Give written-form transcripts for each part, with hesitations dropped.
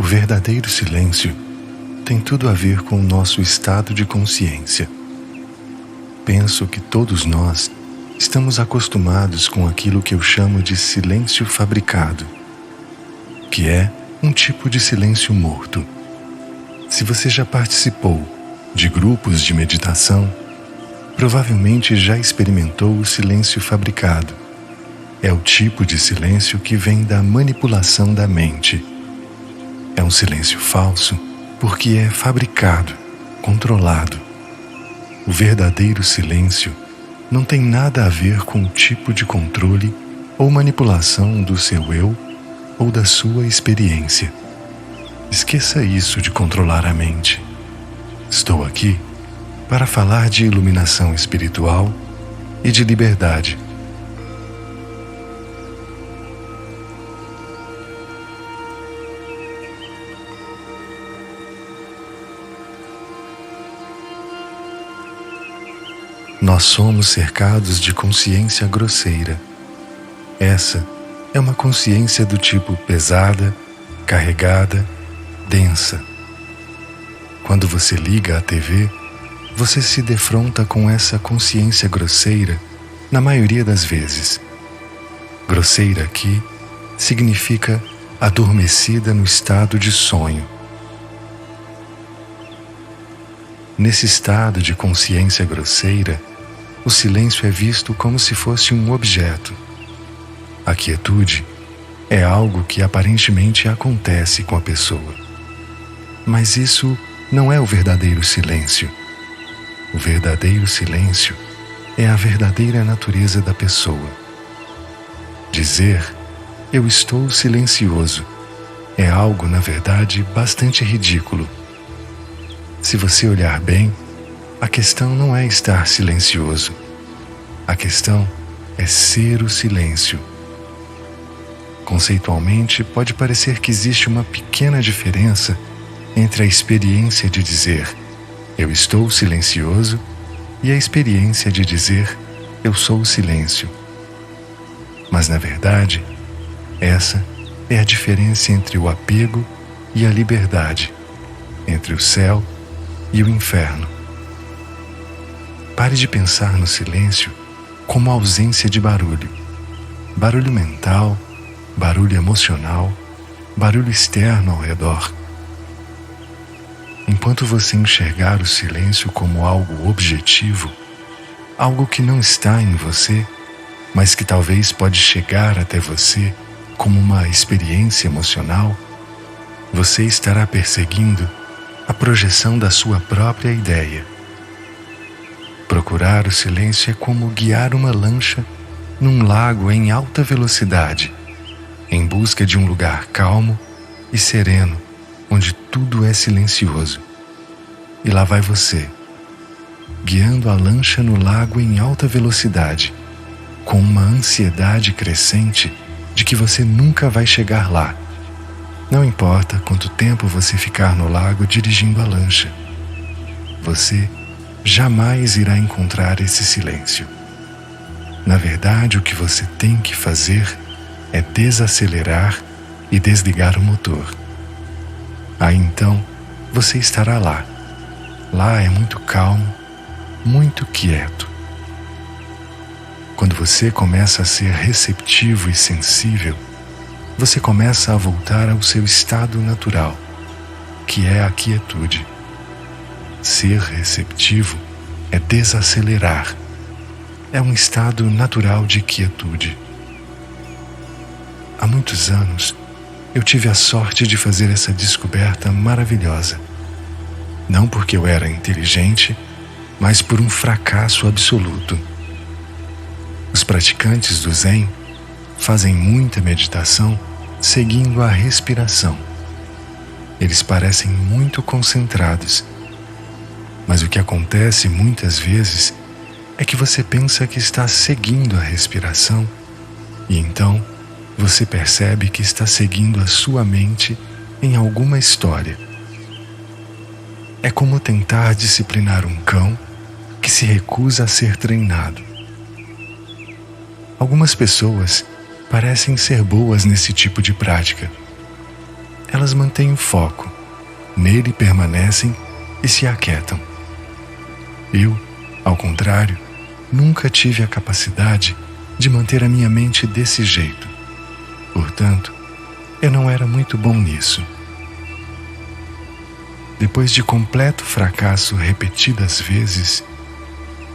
verdadeiro silêncio tem tudo a ver com o nosso estado de consciência. Penso que todos nós estamos acostumados com aquilo que eu chamo de silêncio fabricado, que é um tipo de silêncio morto. Se você já participou de grupos de meditação, provavelmente já experimentou o silêncio fabricado. É o tipo de silêncio que vem da manipulação da mente. É um silêncio falso porque é fabricado, controlado. O verdadeiro silêncio não tem nada a ver com o tipo de controle ou manipulação do seu eu ou da sua experiência. Esqueça isso de controlar a mente. Estou aqui para falar de iluminação espiritual e de liberdade. Nós somos cercados de consciência grosseira. Essa é uma consciência do tipo pesada, carregada, densa. Quando você liga a TV, você se defronta com essa consciência grosseira na maioria das vezes. Grosseira aqui significa adormecida no estado de sonho. Nesse estado de consciência grosseira, o silêncio é visto como se fosse um objeto. A quietude é algo que aparentemente acontece com a pessoa. Mas isso não é o verdadeiro silêncio. O verdadeiro silêncio é a verdadeira natureza da pessoa. Dizer "eu estou silencioso" é algo, na verdade, bastante ridículo. Se você olhar bem, a questão não é estar silencioso. A questão é ser o silêncio. Conceitualmente, pode parecer que existe uma pequena diferença entre a experiência de dizer "eu estou silencioso" e a experiência de dizer "eu sou o silêncio". Mas, na verdade, essa é a diferença entre o apego e a liberdade, entre o céu e o inferno. Pare de pensar no silêncio como ausência de barulho. Barulho mental, barulho emocional, barulho externo ao redor. Enquanto você enxergar o silêncio como algo objetivo, algo que não está em você, mas que talvez pode chegar até você como uma experiência emocional, você estará perseguindo a projeção da sua própria ideia. Procurar o silêncio é como guiar uma lancha num lago em alta velocidade, em busca de um lugar calmo e sereno, onde tudo é silencioso. E lá vai você, guiando a lancha no lago em alta velocidade, com uma ansiedade crescente de que você nunca vai chegar lá. Não importa quanto tempo você ficar no lago dirigindo a lancha, você jamais irá encontrar esse silêncio. Na verdade, o que você tem que fazer é desacelerar e desligar o motor. Aí então, você estará lá. Lá é muito calmo, muito quieto. Quando você começa a ser receptivo e sensível, você começa a voltar ao seu estado natural, que é a quietude. Ser receptivo é desacelerar. É um estado natural de quietude. Há muitos anos, eu tive a sorte de fazer essa descoberta maravilhosa. Não porque eu era inteligente, mas por um fracasso absoluto. Os praticantes do Zen fazem muita meditação seguindo a respiração. Eles parecem muito concentrados, mas o que acontece muitas vezes é que você pensa que está seguindo a respiração e então você percebe que está seguindo a sua mente em alguma história. É como tentar disciplinar um cão que se recusa a ser treinado. Algumas pessoas parecem ser boas nesse tipo de prática. elas mantêm o foco, nele permanecem e se aquietam. Eu, ao contrário, nunca tive a capacidade de manter a minha mente desse jeito. Portanto, eu não era muito bom nisso. Depois de completo fracasso repetidas vezes,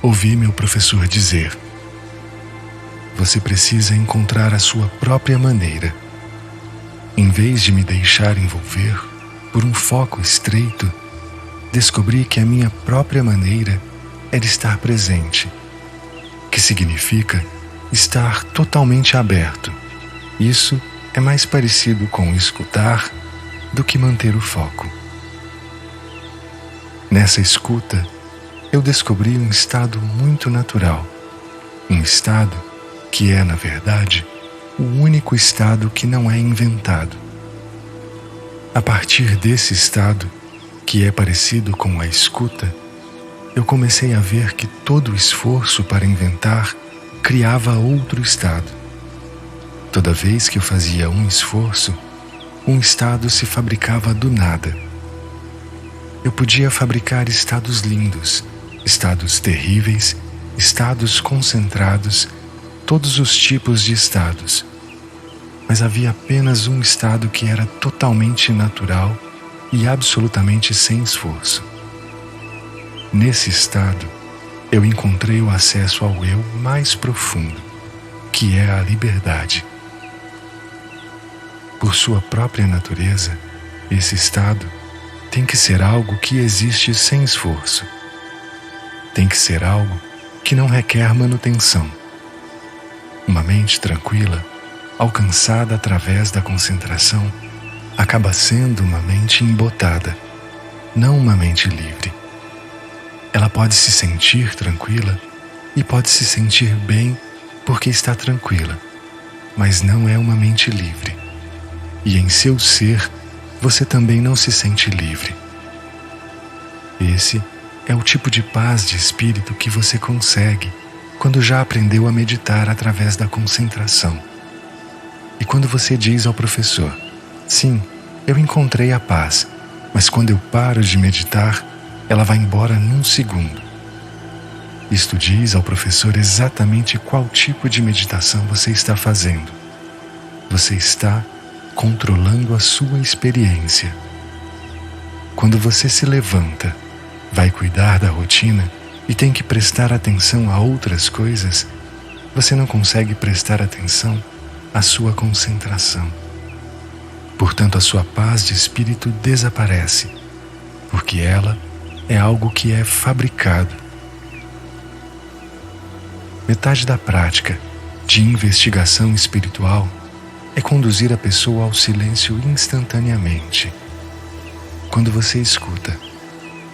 ouvi meu professor dizer: você precisa encontrar a sua própria maneira. Em vez de me deixar envolver por um foco estreito, descobri que a minha própria maneira era estar presente, que significa estar totalmente aberto. Isso é mais parecido com escutar do que manter o foco. Nessa escuta, eu descobri um estado muito natural, um estado que é, na verdade, o único estado que não é inventado. A partir desse estado, que é parecido com a escuta, eu comecei a ver que todo o esforço para inventar criava outro estado. Toda vez que eu fazia um esforço, um estado se fabricava do nada. Eu podia fabricar estados lindos, estados terríveis, estados concentrados, todos os tipos de estados. Mas havia apenas um estado que era totalmente natural e absolutamente sem esforço. Nesse estado, eu encontrei o acesso ao eu mais profundo, que é a liberdade. Por sua própria natureza, esse estado tem que ser algo que existe sem esforço. Tem que ser algo que não requer manutenção. Uma mente tranquila, alcançada através da concentração, acaba sendo uma mente embotada, não uma mente livre. Ela pode se sentir tranquila e pode se sentir bem porque está tranquila, mas não é uma mente livre. E em seu ser, você também não se sente livre. Esse é o tipo de paz de espírito que você consegue quando já aprendeu a meditar através da concentração. E quando você diz ao professor: sim, eu encontrei a paz, mas quando eu paro de meditar, ela vai embora num segundo. Isto diz ao professor exatamente qual tipo de meditação você está fazendo. Você está controlando a sua experiência. Quando você se levanta, vai cuidar da rotina e tem que prestar atenção a outras coisas, você não consegue prestar atenção à sua concentração. Portanto, a sua paz de espírito desaparece, porque ela é algo que é fabricado. Metade da prática de investigação espiritual é conduzir a pessoa ao silêncio instantaneamente. Quando você escuta: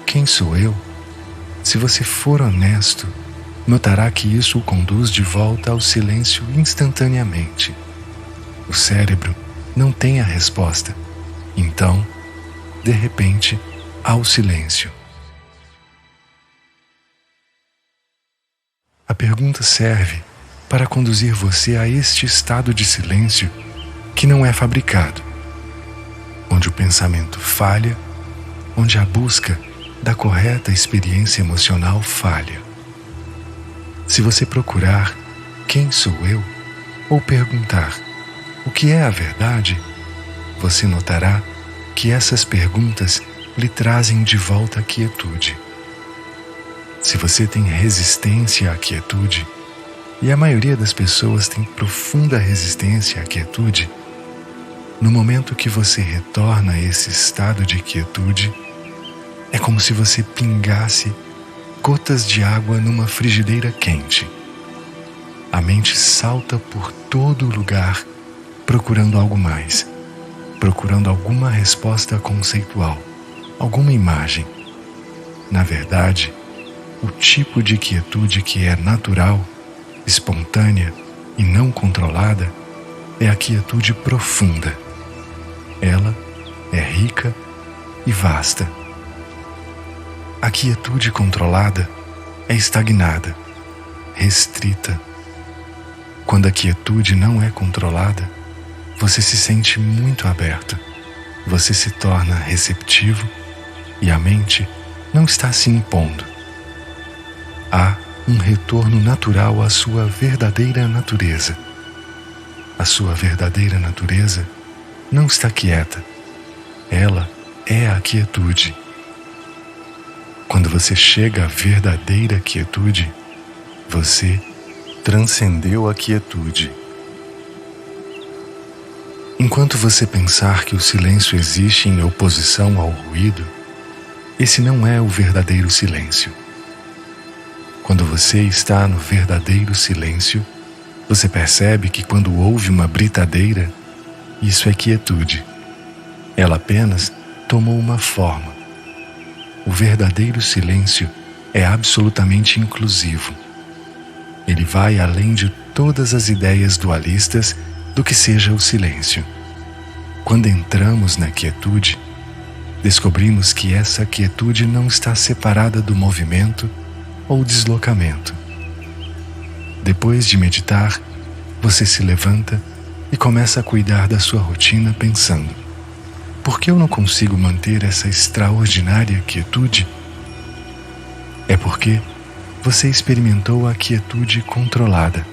quem sou eu? Se você for honesto, notará que isso o conduz de volta ao silêncio instantaneamente. O cérebro não tem a resposta. Então, de repente, há o silêncio. A pergunta serve para conduzir você a este estado de silêncio que não é fabricado, onde o pensamento falha, onde a busca da correta experiência emocional falha. Se você procurar quem sou eu, ou perguntar o que é a verdade, você notará que essas perguntas lhe trazem de volta a quietude. Se você tem resistência à quietude, e a maioria das pessoas tem profunda resistência à quietude, no momento que você retorna a esse estado de quietude, é como se você pingasse gotas de água numa frigideira quente. A mente salta por todo lugar procurando algo mais, procurando alguma resposta conceitual, alguma imagem. Na verdade, o tipo de quietude que é natural, espontânea e não controlada é a quietude profunda. Ela é rica e vasta. A quietude controlada é estagnada, restrita. Quando a quietude não é controlada, você se sente muito aberto, você se torna receptivo e a mente não está se impondo. Há um retorno natural à sua verdadeira natureza. A sua verdadeira natureza não está quieta. Ela é a quietude. Quando você chega à verdadeira quietude, você transcendeu a quietude. Enquanto você pensar que o silêncio existe em oposição ao ruído, esse não é o verdadeiro silêncio. Quando você está no verdadeiro silêncio, você percebe que quando houve uma britadeira, isso é quietude. Ela apenas tomou uma forma. O verdadeiro silêncio é absolutamente inclusivo. Ele vai além de todas as ideias dualistas do que seja o silêncio. Quando entramos na quietude, descobrimos que essa quietude não está separada do movimento ou deslocamento. Depois de meditar, você se levanta e começa a cuidar da sua rotina pensando: por que eu não consigo manter essa extraordinária quietude? É porque você experimentou a quietude controlada,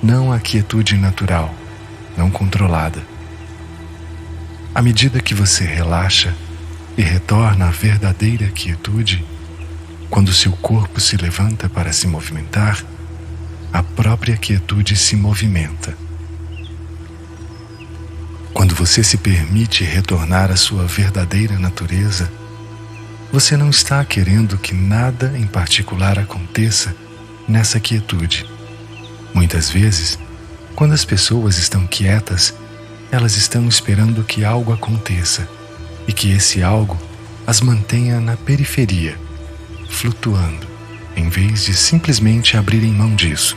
não a quietude natural, não controlada. À medida que você relaxa e retorna à verdadeira quietude, quando seu corpo se levanta para se movimentar, a própria quietude se movimenta. Quando você se permite retornar à sua verdadeira natureza, você não está querendo que nada em particular aconteça nessa quietude. Muitas vezes, quando as pessoas estão quietas, elas estão esperando que algo aconteça e que esse algo as mantenha na periferia, flutuando, em vez de simplesmente abrirem mão disso.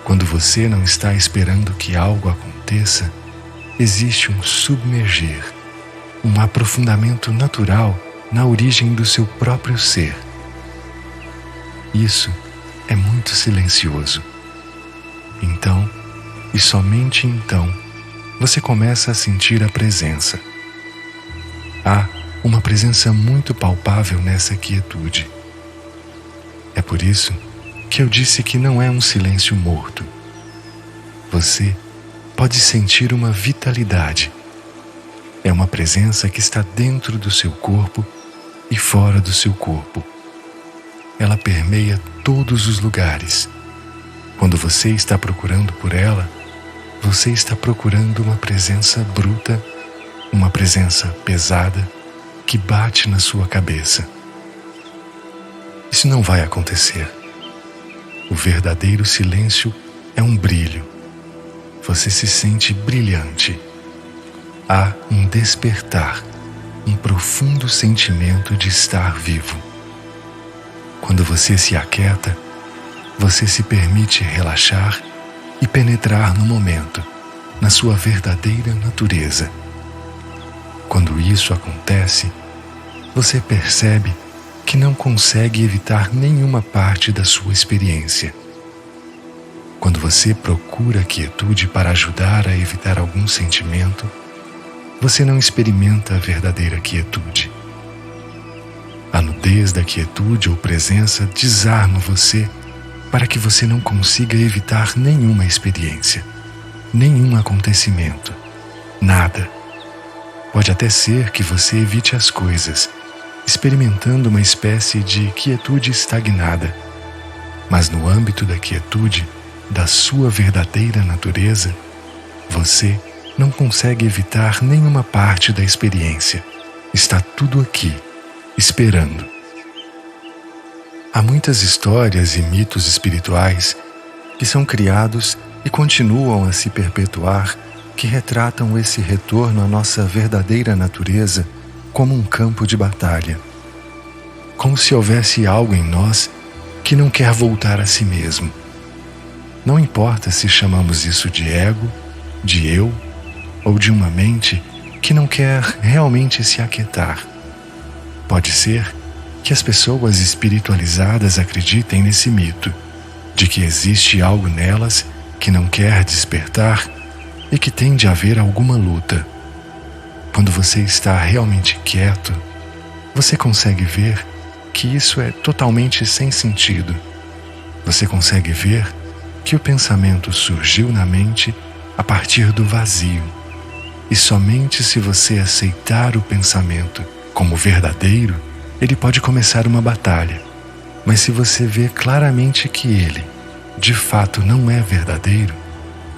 Quando você não está esperando que algo aconteça, existe um submergir, um aprofundamento natural na origem do seu próprio ser. Isso é muito silencioso. Então, e somente então, você começa a sentir a presença. Há uma presença muito palpável nessa quietude. É por isso que eu disse que não é um silêncio morto. Você pode sentir uma vitalidade. É uma presença que está dentro do seu corpo e fora do seu corpo. Ela permeia todos os lugares. Quando você está procurando por ela, você está procurando uma presença bruta, uma presença pesada que bate na sua cabeça. Isso não vai acontecer. O verdadeiro silêncio é um brilho. Você se sente brilhante. Há um despertar, um profundo sentimento de estar vivo. Quando você se aquieta, você se permite relaxar e penetrar no momento, na sua verdadeira natureza. Quando isso acontece, você percebe que não consegue evitar nenhuma parte da sua experiência. Quando você procura quietude para ajudar a evitar algum sentimento, você não experimenta a verdadeira quietude. A nudez da quietude ou presença desarma você para que você não consiga evitar nenhuma experiência, nenhum acontecimento, nada. Pode até ser que você evite as coisas, experimentando uma espécie de quietude estagnada, mas no âmbito da quietude, da sua verdadeira natureza, você não consegue evitar nenhuma parte da experiência. Está tudo aqui, esperando. Há muitas histórias e mitos espirituais que são criados e continuam a se perpetuar, que retratam esse retorno à nossa verdadeira natureza como um campo de batalha. Como se houvesse algo em nós que não quer voltar a si mesmo. Não importa se chamamos isso de ego, de eu, ou de uma mente que não quer realmente se aquietar. Pode ser que as pessoas espiritualizadas acreditem nesse mito, de que existe algo nelas que não quer despertar e que tem de haver alguma luta. quando você está realmente quieto, você consegue ver que isso é totalmente sem sentido. Você consegue ver que o pensamento surgiu na mente a partir do vazio. E somente se você aceitar o pensamento como verdadeiro, ele pode começar uma batalha. Mas se você vê claramente que ele, de fato, não é verdadeiro,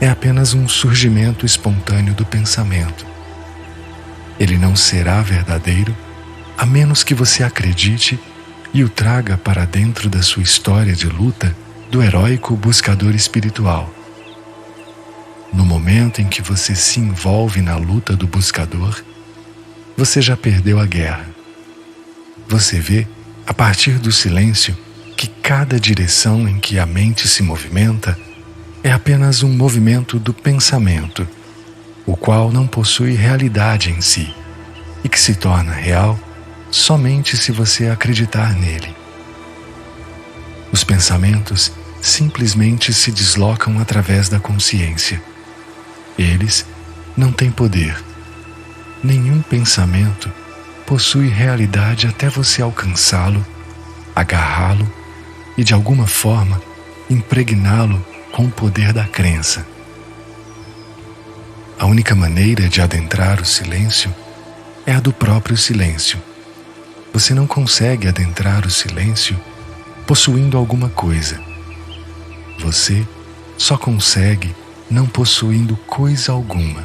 é apenas um surgimento espontâneo do pensamento. Ele não será verdadeiro a menos que você acredite e o traga para dentro da sua história de luta do heróico buscador espiritual. No momento em que você se envolve na luta do buscador, você já perdeu a guerra. Você vê, a partir do silêncio, que cada direção em que a mente se movimenta é apenas um movimento do pensamento, o qual não possui realidade em si e que se torna real somente se você acreditar nele. Os pensamentos simplesmente se deslocam através da consciência. Eles não têm poder. Nenhum pensamento possui realidade até você alcançá-lo, agarrá-lo e, de alguma forma, impregná-lo com o poder da crença. A única maneira de adentrar o silêncio é a do próprio silêncio. Você não consegue adentrar o silêncio possuindo alguma coisa. Você só consegue não possuindo coisa alguma.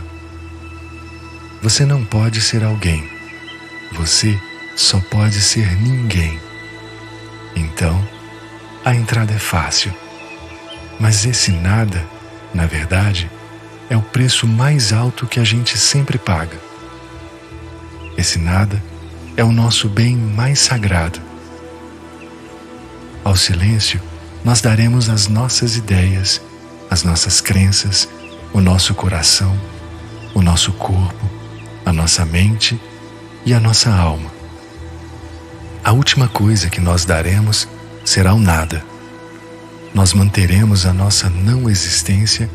Você não pode ser alguém. Você só pode ser ninguém. Então, a entrada é fácil. Mas esse nada, na verdade, é o preço mais alto que a gente sempre paga. Esse nada é o nosso bem mais sagrado. Ao silêncio, nós daremos as nossas ideias, as nossas crenças, o nosso coração, o nosso corpo, a nossa mente e a nossa alma. A última coisa que nós daremos será o nada. Nós manteremos a nossa não existência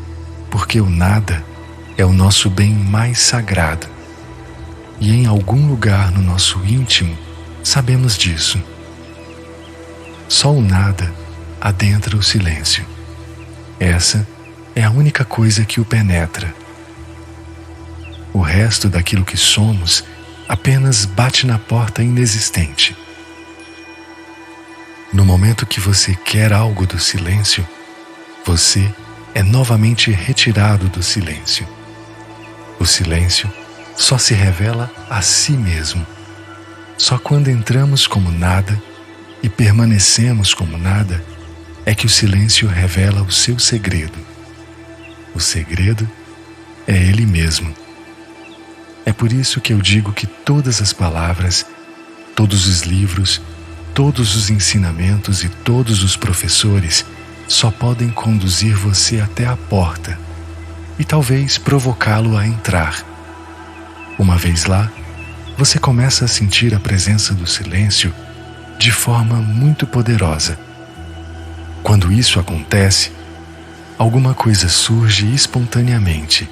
porque o nada é o nosso bem mais sagrado. E em algum lugar no nosso íntimo sabemos disso. Só o nada adentra o silêncio. Essa é a única coisa que o penetra. O resto daquilo que somos apenas bate na porta inexistente. No momento que você quer algo do silêncio, você é novamente retirado do silêncio. O silêncio só se revela a si mesmo. Só quando entramos como nada e permanecemos como nada é que o silêncio revela o seu segredo. O segredo é ele mesmo. É por isso que eu digo que todas as palavras, todos os livros, todos os ensinamentos e todos os professores só podem conduzir você até a porta e talvez provocá-lo a entrar. Uma vez lá, você começa a sentir a presença do silêncio de forma muito poderosa. Quando isso acontece, alguma coisa surge espontaneamente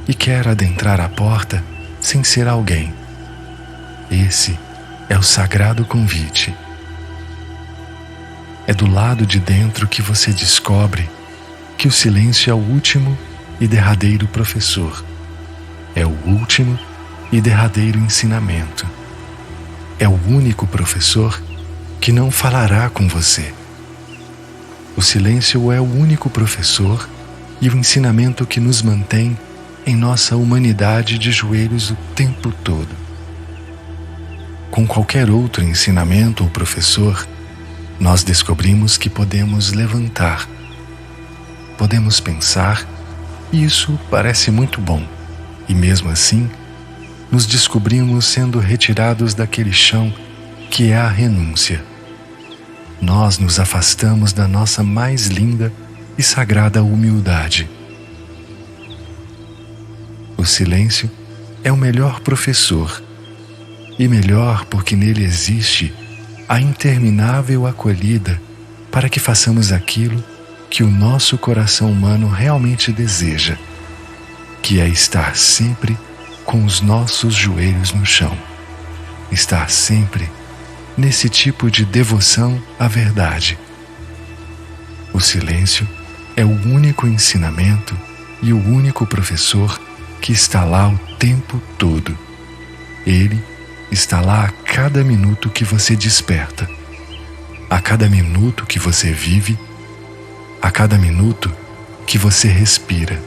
e quer adentrar a porta sem ser alguém. Esse é o sagrado convite. É do lado de dentro que você descobre que o silêncio é o último e derradeiro professor. É o último e derradeiro ensinamento. É o único professor que não falará com você. O silêncio é o único professor e o ensinamento que nos mantém em nossa humanidade de joelhos o tempo todo. Com qualquer outro ensinamento ou professor, nós descobrimos que podemos levantar, podemos pensar, e isso parece muito bom, e mesmo assim, nos descobrimos sendo retirados daquele chão que é a renúncia. Nós nos afastamos da nossa mais linda e sagrada humildade. O silêncio é o melhor professor, e melhor porque nele existe a interminável acolhida para que façamos aquilo que o nosso coração humano realmente deseja, que é estar sempre com os nossos joelhos no chão. Estar sempre nesse tipo de devoção à verdade. O silêncio é o único ensinamento e o único professor que está lá o tempo todo. Ele está lá a cada minuto que você desperta, a cada minuto que você vive, a cada minuto que você respira.